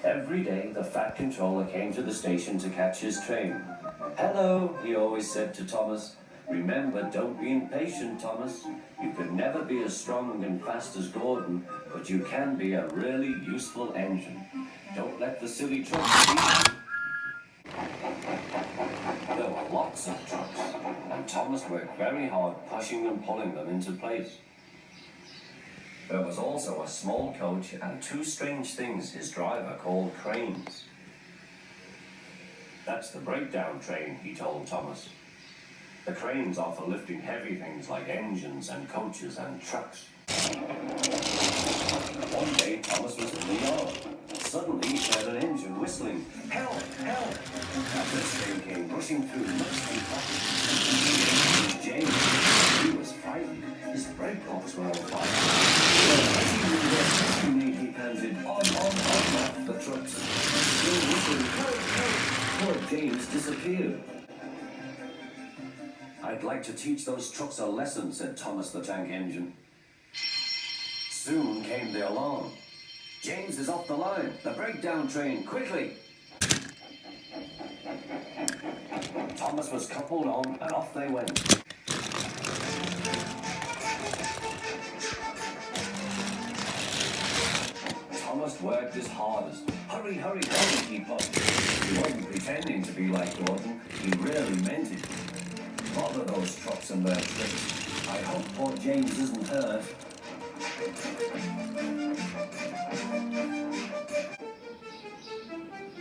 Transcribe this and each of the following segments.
Every day, the Fat Controller came to the station to catch his train. "Hello," he always said to Thomas. "Remember, don't be impatient, Thomas. You could never be as strong and fast as Gordon, but you can be a really useful engine. Don't let the silly trucks beat you." There were lots of trucks, and Thomas worked very hard pushing and pulling them into place. There was also a small coach and two strange things his driver called cranes. "That's the breakdown train," he told Thomas. "The cranes are for lifting heavy things like engines and coaches and trucks." One day, Thomas was in the yard. Suddenly, he heard an engine whistling, "Help! Help!" And this thing came rushing through musty traffic. James, he was frightened. His brake box were on fire. As he moved up, he panted, on, off the trucks. Still whistling, "Help! Help!" Poor James disappeared. "I'd like to teach those trucks a lesson," said Thomas the Tank Engine. Soon came the alarm. "James is off the line. The breakdown train, quickly!" Thomas was coupled on, and off they went. Thomas worked his hardest. Hurry, hurry, hurry, he puffed. He wasn't pretending to be like Gordon. He really meant it. Bother those trucks and their tricks. I hope poor James isn't hurt.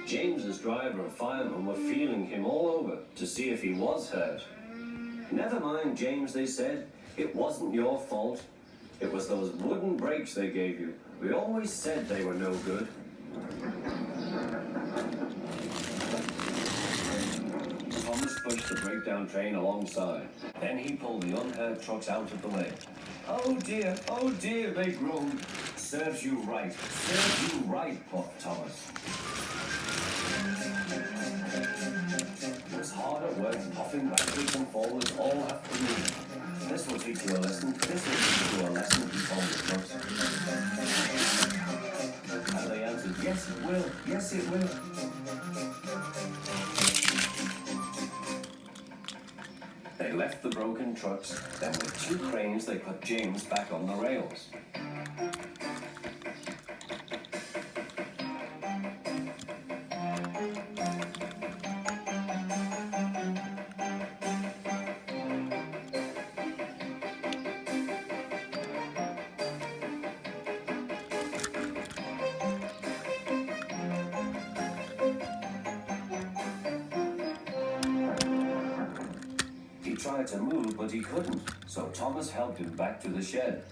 James's driver and fireman were feeling him all over to see if he was hurt. "Never mind, James," they said. "It wasn't your fault. It was those wooden brakes they gave you. We always said they were no good." Thomas pushed the breakdown train alongside. Then he pulled the unhurt trucks out of the way. Oh dear, they groaned. "Serves you right, puffed Thomas. He was hard at work, puffing backwards and forwards all afternoon. "This will teach you a lesson, he told the trucks. And they answered, "Yes, it will, yes, it will." They left the broken trucks, then with two cranes they put James back on the rails. He tried to move, but he couldn't, so Thomas helped him back to the shed.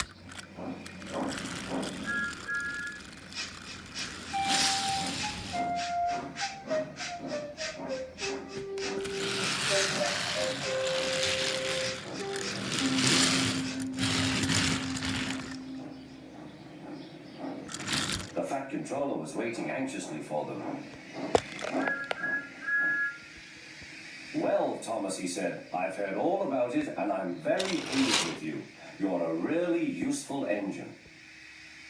The Fat Controller was waiting anxiously for them. "Well, Thomas," he said, "I've heard all about it, and I'm very pleased with you. You're a really useful engine.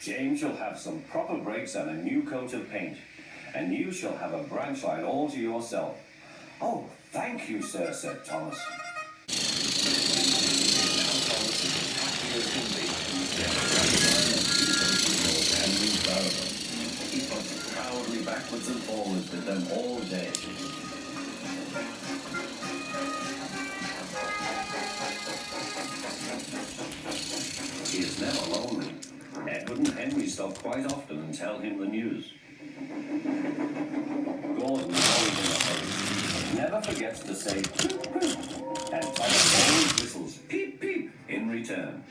James shall have some proper brakes and a new coat of paint, and you shall have a branch line all to yourself." "Oh, thank you, sir," said Thomas. Now Thomas is as happy as can be. He had a branch line and two coats and new barrels. He punched proudly backwards and forwards with them all day. He is never lonely. Edward and Henry stop quite often and tell him the news. Gordon is always in a hurry. Never forgets to say "poop, poop," and Thomas always whistles "peep, peep" in return.